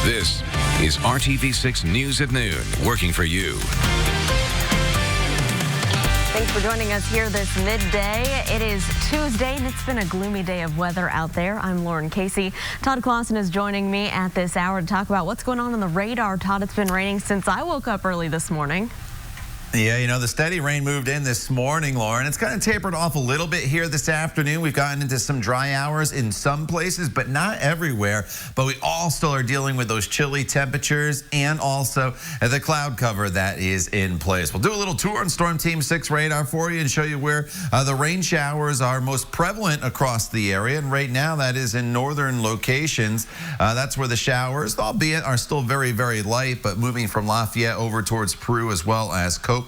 This is RTV6 News at Noon, working for you. Thanks for joining us here this midday. It is Tuesday, and it's been a gloomy day of weather out there. I'm Lauren Casey. Todd Clausen is joining me at this hour to talk about what's going on the radar. Todd, it's been raining since I woke up early this morning. Yeah, you know, the steady rain moved in this morning, Lauren. It's kind of tapered off a little bit here this afternoon. We've gotten into some dry hours in some places, but not everywhere. But we all still are dealing with those chilly temperatures and also the cloud cover that is in place. We'll do a little tour on Storm Team 6 radar for you and show you where the rain showers are most prevalent across the area. And right now, that is in northern locations. That's where the showers, albeit, are still very, very light, but moving from Lafayette over towards Peru as well as Kokomo.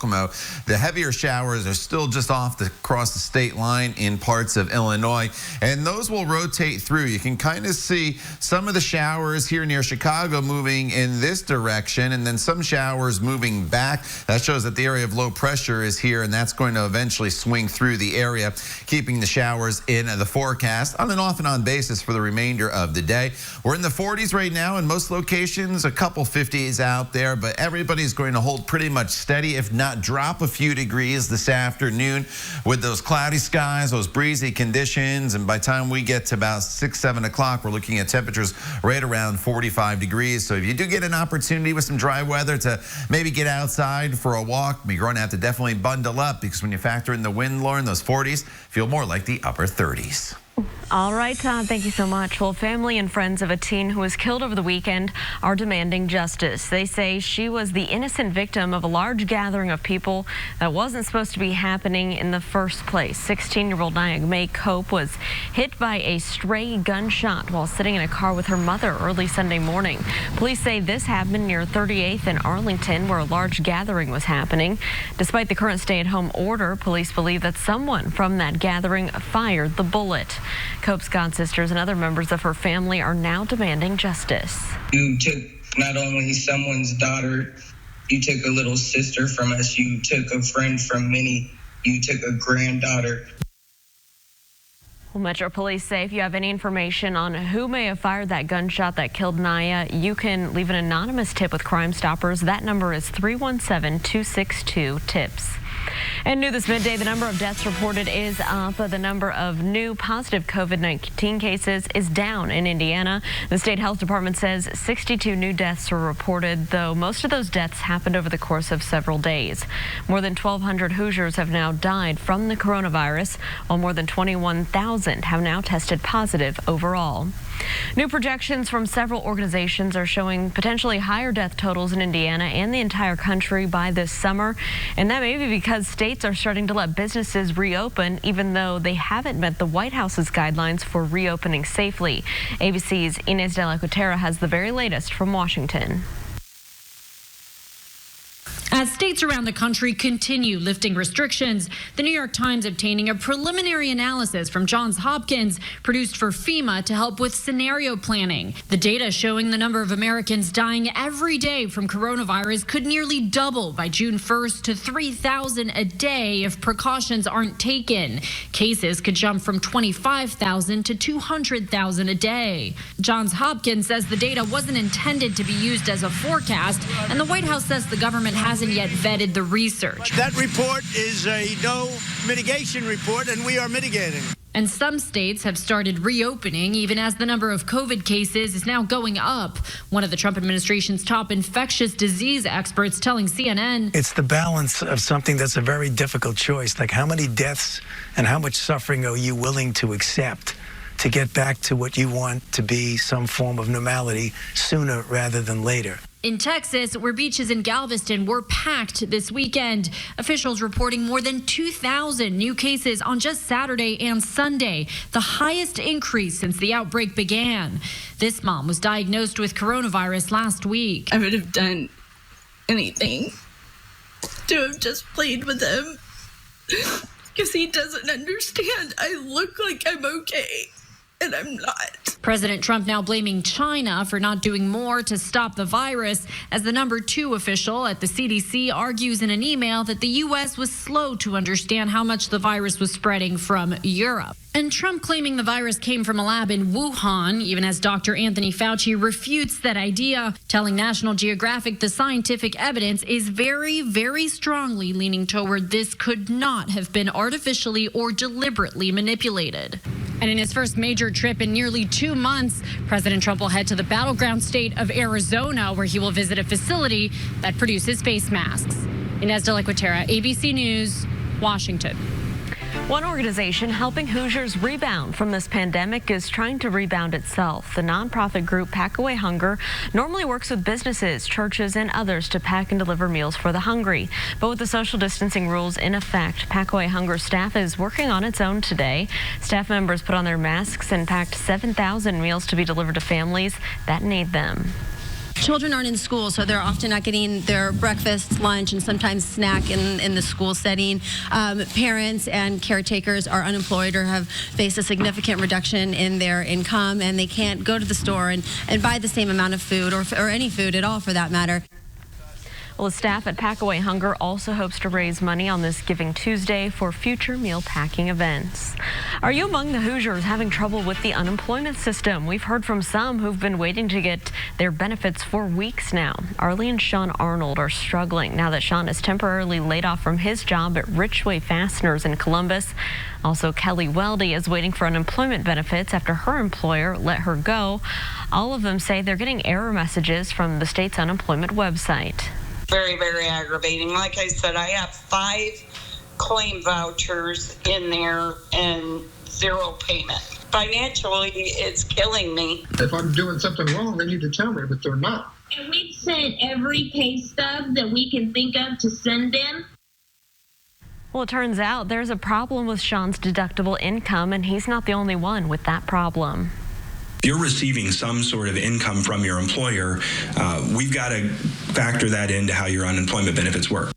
The heavier showers are still just across the state line in parts of Illinois, and those will rotate through. You can kind of see some of the showers here near Chicago moving in this direction, and then some showers moving back. That shows that the area of low pressure is here, and that's going to eventually swing through the area, keeping the showers in the forecast on an off and on basis for the remainder of the day. We're in the 40s right now in most locations, a couple 50s out there, but everybody's going to hold pretty much steady, if not drop a few degrees this afternoon with those cloudy skies, those breezy conditions. And by the time we get to about 6, 7 o'clock, we're looking at temperatures right around 45 degrees. So if you do get an opportunity with some dry weather to maybe get outside for a walk, you're going to have to definitely bundle up, because when you factor in the wind, Lauren, those 40s feel more like the upper 30s. All right, Todd, thank you so much. Well, family and friends of a teen who was killed over the weekend are demanding justice. They say she was the innocent victim of a large gathering of people that wasn't supposed to be happening in the first place. 16-year-old May Cope was hit by a stray gunshot while sitting in a car with her mother early Sunday morning. Police say this happened near 38th and Arlington, where a large gathering was happening. Despite the current stay-at-home order, police believe that someone from that gathering fired the bullet. Cope's godsisters and other members of her family are now demanding justice. You took not only someone's daughter, you took a little sister from us, you took a friend from many, you took a granddaughter. Well, Metro Police say if you have any information on who may have fired that gunshot that killed Naya, you can leave an anonymous tip with Crime Stoppers. That number is 317-262-TIPS. And new this midday, the number of deaths reported is up. The number of new positive COVID-19 cases is down in Indiana. The state health department says 62 new deaths were reported, though most of those deaths happened over the course of several days. More than 1,200 Hoosiers have now died from the coronavirus, while more than 21,000 have now tested positive overall. New projections from several organizations are showing potentially higher death totals in Indiana and the entire country by this summer. And that may be because states are starting to let businesses reopen, even though they haven't met the White House's guidelines for reopening safely. ABC's Inez de la Cuetara has the very latest from Washington. As states around the country continue lifting restrictions, the New York Times obtaining a preliminary analysis from Johns Hopkins produced for FEMA to help with scenario planning. The data showing the number of Americans dying every day from coronavirus could nearly double by June 1st to 3,000 a day if precautions aren't taken. Cases could jump from 25,000 to 200,000 a day. Johns Hopkins says the data wasn't intended to be used as a forecast, and the White House says the government hasn't yet vetted the research. That report is a no mitigation report, and we are mitigating. And some states have started reopening, even as the number of COVID cases is now going up. One of the Trump administration's top infectious disease experts telling CNN, it's the balance of something that's a very difficult choice, like how many deaths and how much suffering are you willing to accept to get back to what you want to be some form of normality sooner rather than later. In Texas, where beaches in Galveston were packed this weekend, officials reporting more than 2,000 new cases on just Saturday and Sunday, the highest increase since the outbreak began. This mom was diagnosed with coronavirus last week. I would have done anything to have just played with him because he doesn't understand. I look like I'm okay. and I'm not. President Trump now blaming China for not doing more to stop the virus, as the #2 official at the CDC argues in an email that the U.S. was slow to understand how much the virus was spreading from Europe. And Trump claiming the virus came from a lab in Wuhan, even as Dr. Anthony Fauci refutes that idea, telling National Geographic the scientific evidence is very, very strongly leaning toward this could not have been artificially or deliberately manipulated. And in his first major trip in nearly 2 months, President Trump will head to the battleground state of Arizona, where he will visit a facility that produces face masks. Inez de la Cuetara, ABC News, Washington. One organization helping Hoosiers rebound from this pandemic is trying to rebound itself. The nonprofit group Pack Away Hunger normally works with businesses, churches, and others to pack and deliver meals for the hungry. But with the social distancing rules in effect, Pack Away Hunger staff is working on its own today. Staff members put on their masks and packed 7,000 meals to be delivered to families that need them. Children aren't in school, so they're often not getting their breakfast, lunch, and sometimes snack in the school setting. Parents and caretakers are unemployed or have faced a significant reduction in their income, and they can't go to the store and buy the same amount of food or any food at all for that matter. Well, the staff at Pack Away Hunger also hopes to raise money on this Giving Tuesday for future meal packing events. Are you among the Hoosiers having trouble with the unemployment system? We've heard from some who've been waiting to get their benefits for weeks now. Arlie and Sean Arnold are struggling now that Sean is temporarily laid off from his job at Richway Fasteners in Columbus. Also, Kelly Weldy is waiting for unemployment benefits after her employer let her go. All of them say they're getting error messages from the state's unemployment website. Very, very aggravating. Like I said, I have 5 claim vouchers in there and 0 payment. Financially, it's killing me. If I'm doing something wrong, they need to tell me, but they're not. And we've sent every pay stub that we can think of to send them. Well, it turns out there's a problem with Sean's deductible income, and he's not the only one with that problem. If you're receiving some sort of income from your employer, we've got to factor that into how your unemployment benefits work.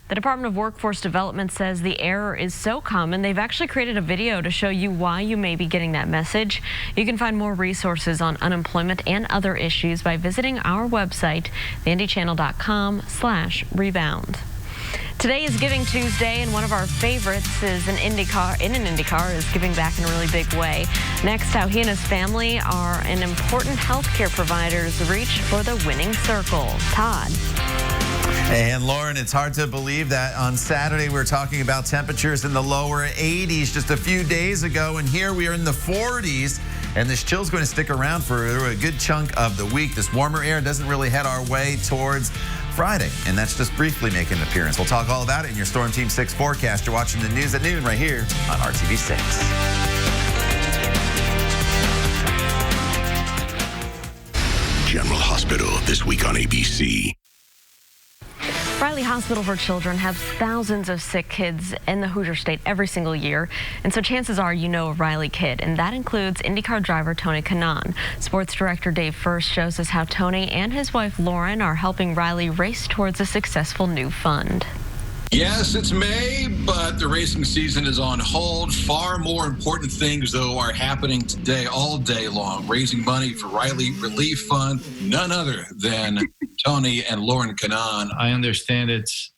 The Department of Workforce Development says the error is so common, they've actually created a video to show you why you may be getting that message. You can find more resources on unemployment and other issues by visiting our website, theindychannel.com/rebound. Today is Giving Tuesday, and one of our favorites is an IndyCar is giving back in a really big way. Next, how he and his family are an important healthcare providers reach for the winning circle. Todd. And Lauren, it's hard to believe that on Saturday we were talking about temperatures in the lower 80s just a few days ago, and here we are in the 40s. And this chill's going to stick around for a good chunk of the week. This warmer air doesn't really head our way towards Friday, and that's just briefly making an appearance. We'll talk all about it in your Storm Team 6 forecast. You're watching the news at noon right here on RTV6. General Hospital this week on ABC. Riley Hospital for Children has thousands of sick kids in the Hoosier State every single year, and so chances are you know a Riley kid, and that includes IndyCar driver Tony Kanaan. Sports director Dave First shows us how Tony and his wife Lauren are helping Riley race towards a successful new fund. Yes, it's May, but the racing season is on hold. Far more important things, though, are happening today, all day long. Raising money for Riley Relief Fund, none other than Tony and Lauren Kanaan. I understand it's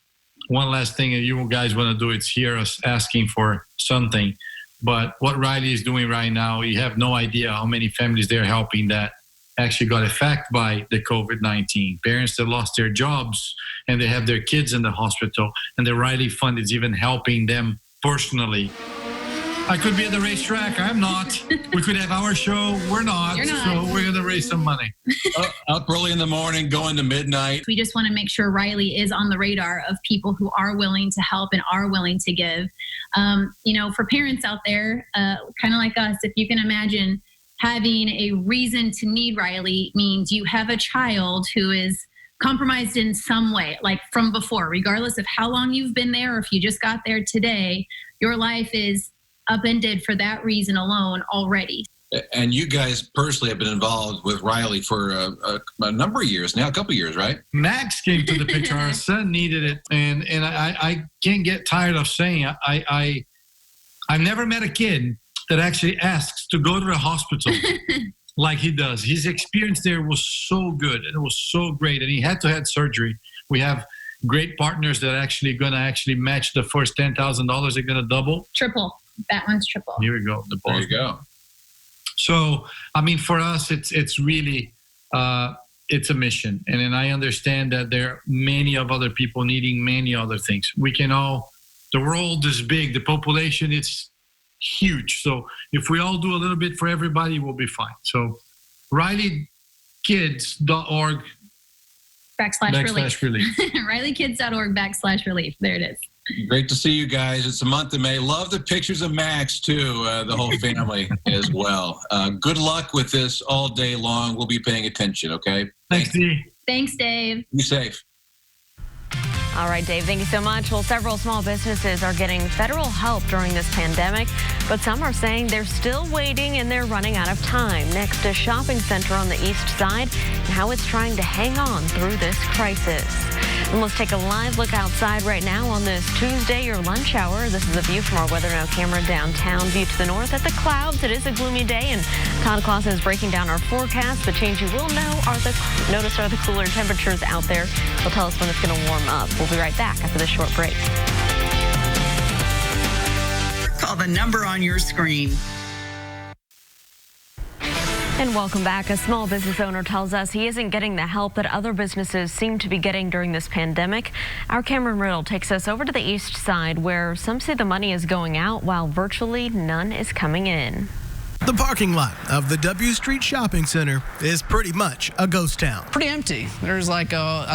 one last thing that you guys want to do. It's hear us asking for something. But what Riley is doing right now, you have no idea how many families they're helping that actually got affected by the COVID-19. Parents that lost their jobs and they have their kids in the hospital, and the Riley Fund is even helping them personally. I could be at the racetrack. I'm not. We could have our show. We're not. You're not. So we're going to raise some money. Up early in the morning, going to midnight. We just want to make sure Riley is on the radar of people who are willing to help and are willing to give. For parents out there, kind of like us, if you can imagine having a reason to need Riley means you have a child who is compromised in some way, like from before, regardless of how long you've been there or if you just got there today, your life is upended for that reason alone already. And you guys personally have been involved with Riley for a number of years now, a couple of years, right? Max came to the picture. Our son needed it. And I can't get tired of saying I've never met a kid that actually asks to go to the hospital like he does. His experience there was so good, and it was so great, and he had to have surgery. We have great partners that actually going to match the first $10,000. They're going to double. Triple. That one's triple. Here we go. There you go. So, I mean, for us, it's really, it's a mission. And then I understand that there are many of other people needing many other things. The world is big. The population is huge. So if we all do a little bit for everybody, we'll be fine. So RileyKids.org /relief. RileyKids.org/relief. There it is. Great to see you guys. It's the month of May. Love the pictures of Max, too, the whole family as well. Good luck with this all day long. We'll be paying attention, okay? Thanks, Dee. Thanks, Dave. Be safe. All right, Dave, thank you so much. Well, several small businesses are getting federal help during this pandemic, but some are saying they're still waiting and they're running out of time. Next, a shopping center on the east side and how it's trying to hang on through this crisis. And let's take a live look outside right now on this Tuesday or lunch hour. This is a view from our Weather Now camera downtown. View to the north at the clouds. It is a gloomy day, and Todd Clausen is breaking down our forecast. The change you will notice are the cooler temperatures out there. He'll tell us when it's going to warm up. We'll be right back after this short break. Call the number on your screen. And welcome back. A small business owner tells us he isn't getting the help that other businesses seem to be getting during this pandemic. Our Cameron Riddle takes us over to the east side, where some say the money is going out while virtually none is coming in. The parking lot of the W Street Shopping Center is pretty much a ghost town. Pretty empty. There's I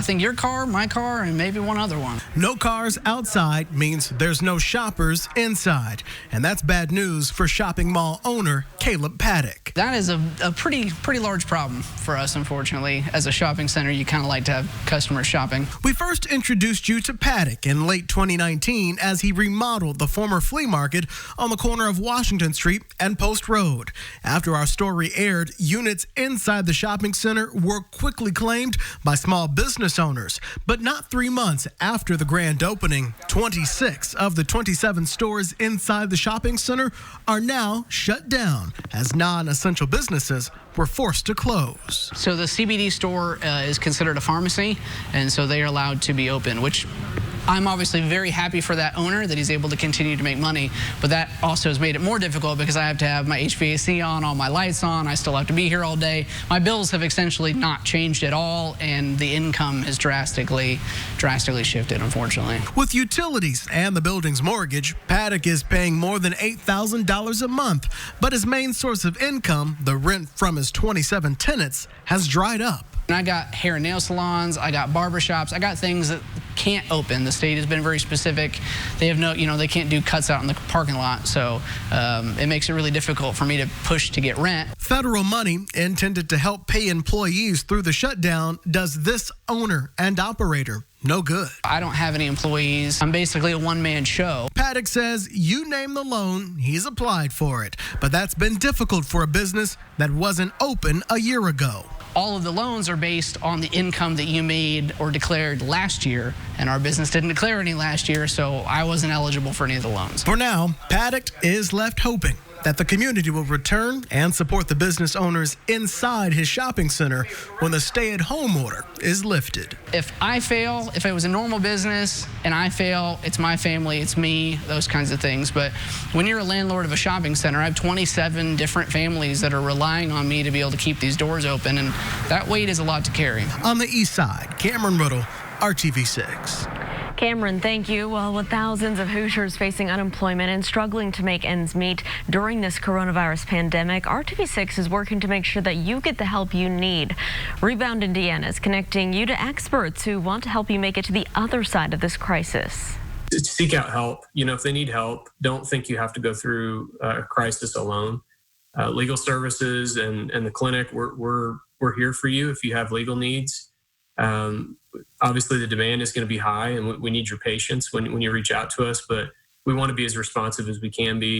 think your car, my car, and maybe one other one. No cars outside means there's no shoppers inside. And that's bad news for shopping mall owner Caleb Paddock. That is a pretty large problem for us, unfortunately. As a shopping center, you kind of like to have customers shopping. We first introduced you to Paddock in late 2019 as he remodeled the former flea market on the corner of Washington Street and Post Road. After our story aired, units inside the shopping center were quickly claimed by small business owners. But not 3 months after the grand opening, 26 of the 27 stores inside the shopping center are now shut down as non-essential businesses were forced to close. So the CBD store is considered a pharmacy, and so they are allowed to be open, which I'm obviously very happy for that owner that he's able to continue to make money, but that also has made it more difficult because I have to have my HVAC on, all my lights on, I still have to be here all day. My bills have essentially not changed at all, and the income has drastically shifted, unfortunately. With utilities and the building's mortgage, Paddock is paying more than $8,000 a month, but his main source of income, the rent from his 27 tenants, has dried up. And I got hair and nail salons, I got barbershops, I got things that can't open. The state has been very specific. They have they can't do cuts out in the parking lot, so it makes it really difficult for me to push to get rent. Federal money intended to help pay employees through the shutdown does this owner and operator no good. I don't have any employees. I'm basically a one-man show. Paddock says you name the loan, he's applied for it. But that's been difficult for a business that wasn't open a year ago. All of the loans are based on the income that you made or declared last year, and our business didn't declare any last year, so I wasn't eligible for any of the loans. For now, Paddock is left hoping that the community will return and support the business owners inside his shopping center when the stay-at-home order is lifted. If I fail, if it was a normal business and I fail, it's my family, it's me, those kinds of things. But when you're a landlord of a shopping center, I have 27 different families that are relying on me to be able to keep these doors open, and that weight is a lot to carry. On the east side, Cameron Riddle, RTV6. Cameron, thank you. Well, with thousands of Hoosiers facing unemployment and struggling to make ends meet during this coronavirus pandemic, RTV6 is working to make sure that you get the help you need. Rebound Indiana is connecting you to experts who want to help you make it to the other side of this crisis. Seek out help. If they need help, don't think you have to go through a crisis alone. Legal services and the clinic, we're here for you if you have legal needs. Obviously, the demand is going to be high, and we need your patience when you reach out to us, but we want to be as responsive as we can be.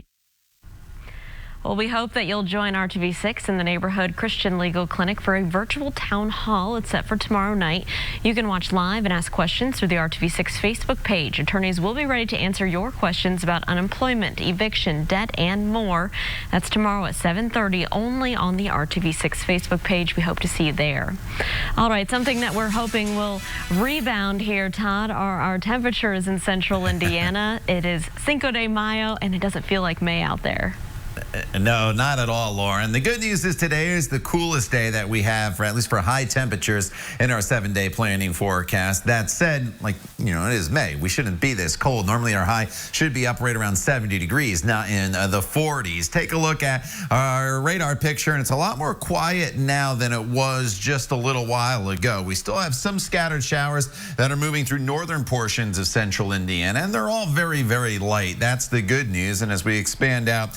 Well, we hope that you'll join RTV6 in the Neighborhood Christian Legal Clinic for a virtual town hall. It's set for tomorrow night. You can watch live and ask questions through the RTV6 Facebook page. Attorneys will be ready to answer your questions about unemployment, eviction, debt, and more. That's tomorrow at 7:30 only on the RTV6 Facebook page. We hope to see you there. All right, something that we're hoping will rebound here, Todd, are our temperatures in central Indiana. It is Cinco de Mayo, and it doesn't feel like May out there. No, not at all, Lauren. The good news is today is the coolest day that we have, for at least for high temperatures in our 7-day planning forecast. That said, it is May. We shouldn't be this cold. Normally our high should be up right around 70 degrees, not in the 40s. Take a look at our radar picture, and it's a lot more quiet now than it was just a little while ago. We still have some scattered showers that are moving through northern portions of central Indiana, and they're all very, very light. That's the good news. And as we expand out,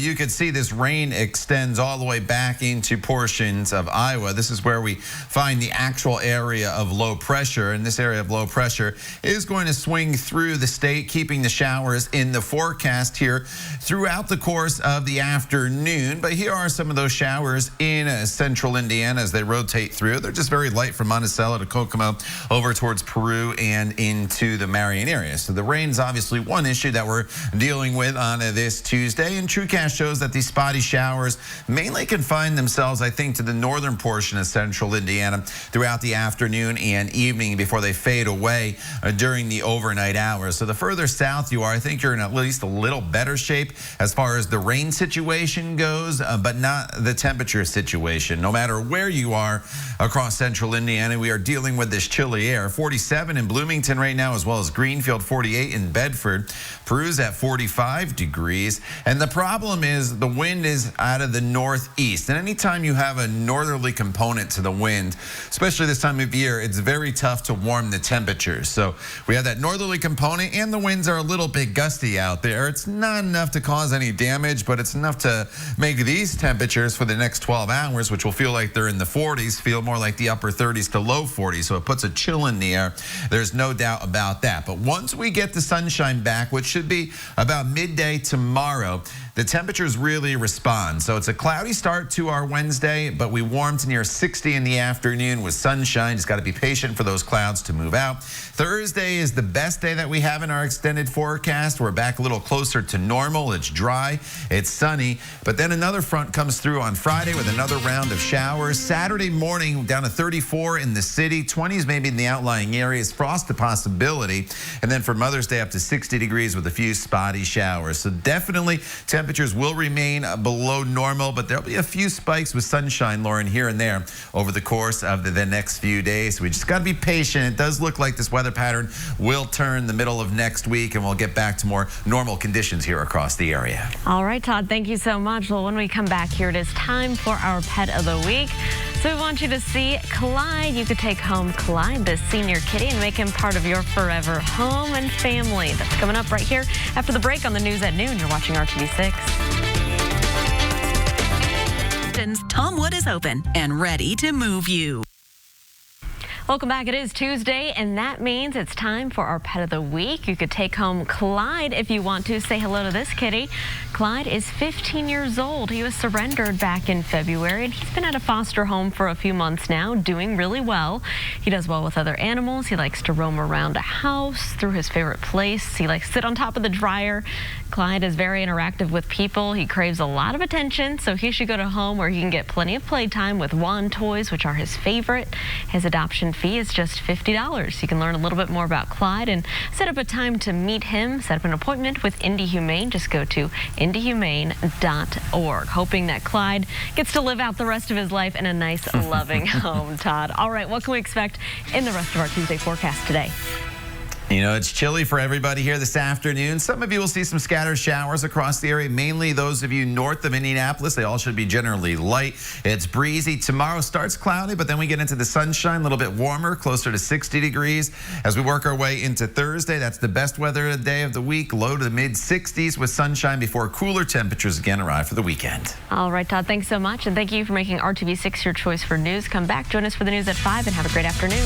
you can see this rain extends all the way back into portions of Iowa. This is where we find the actual area of low pressure, and this area of low pressure is going to swing through the state, keeping the showers in the forecast here throughout the course of the afternoon. But here are some of those showers in central Indiana as they rotate through. They're just very light from Monticello to Kokomo over towards Peru and into the Marion area. So the rain is obviously one issue that we're dealing with on this Tuesday, and TrueCast shows that these spotty showers mainly confine themselves, I think, to the northern portion of central Indiana throughout the afternoon and evening before they fade away during the overnight hours. So the further south you are, I think you're in at least a little better shape as far as the rain situation goes, but not the temperature situation. No matter where you are across central Indiana, we are dealing with this chilly air. 47 in Bloomington right now, as well as Greenfield, 48 in Bedford. Peru's at 45 degrees. And the problem is the wind is out of the northeast. And anytime you have a northerly component to the wind, especially this time of year, it's very tough to warm the temperatures. So we have that northerly component, and the winds are a little bit gusty out there. It's not enough to cause any damage, but it's enough to make these temperatures for the next 12 hours, which will feel like they're in the 40s, feel more like the upper 30s to low 40s. So it puts a chill in the air. There's no doubt about that. But once we get the sunshine back, which should be about midday tomorrow, the temperatures really respond. So it's a cloudy start to our Wednesday, but we warm to near 60 in the afternoon with sunshine. Just got to be patient for those clouds to move out. Thursday is the best day that we have in our extended forecast. We're back a little closer to normal. It's dry, it's sunny, but then another front comes through on Friday with another round of showers. Saturday morning down to 34 in the city, 20s maybe in the outlying areas, frost a possibility, and then for Mother's Day up to 60 degrees with a few spotty showers. So definitely temperatures will remain below normal, but there'll be a few spikes with sunshine, Lauren, here and there over the course of the next few days. We just got to be patient. It does look like this weather pattern will turn the middle of next week, and we'll get back to more normal conditions here across the area. All right, Todd, thank you so much. Well, when we come back here, it is time for our Pet of the Week. So we want you to see Clyde. You could take home Clyde, the senior kitty, and make him part of your forever home and family. That's coming up right here after the break on the news at noon. You're watching RTV6. Tom Wood is open and ready to move you. Welcome back. It is Tuesday, and that means it's time for our Pet of the Week. You could take home Clyde if you want to. Say hello to this kitty. Clyde is 15 years old. He was surrendered back in February, and he's been at a foster home for a few months now, doing really well. He does well with other animals. He likes to roam around a house through his favorite place. He likes to sit on top of the dryer. Clyde is very interactive with people. He craves a lot of attention, so he should go to a home where he can get plenty of playtime with wand toys, which are his favorite. His adoption fee is just $50. You can learn a little bit more about Clyde and set up a time to meet him, set up an appointment with Indy Humane. Just go to indyhumane.org, hoping that Clyde gets to live out the rest of his life in a nice, loving home, Todd. All right, what can we expect in the rest of our Tuesday forecast today? You know, it's chilly for everybody here this afternoon. Some of you will see some scattered showers across the area, mainly those of you north of Indianapolis. They all should be generally light. It's breezy. Tomorrow starts cloudy, but then we get into the sunshine, a little bit warmer, closer to 60 degrees. As we work our way into Thursday, that's the best weather day of the week, low to the mid-60s with sunshine before cooler temperatures again arrive for the weekend. All right, Todd, thanks so much, and thank you for making RTV6 your choice for news. Come back, join us for the news at 5, and have a great afternoon.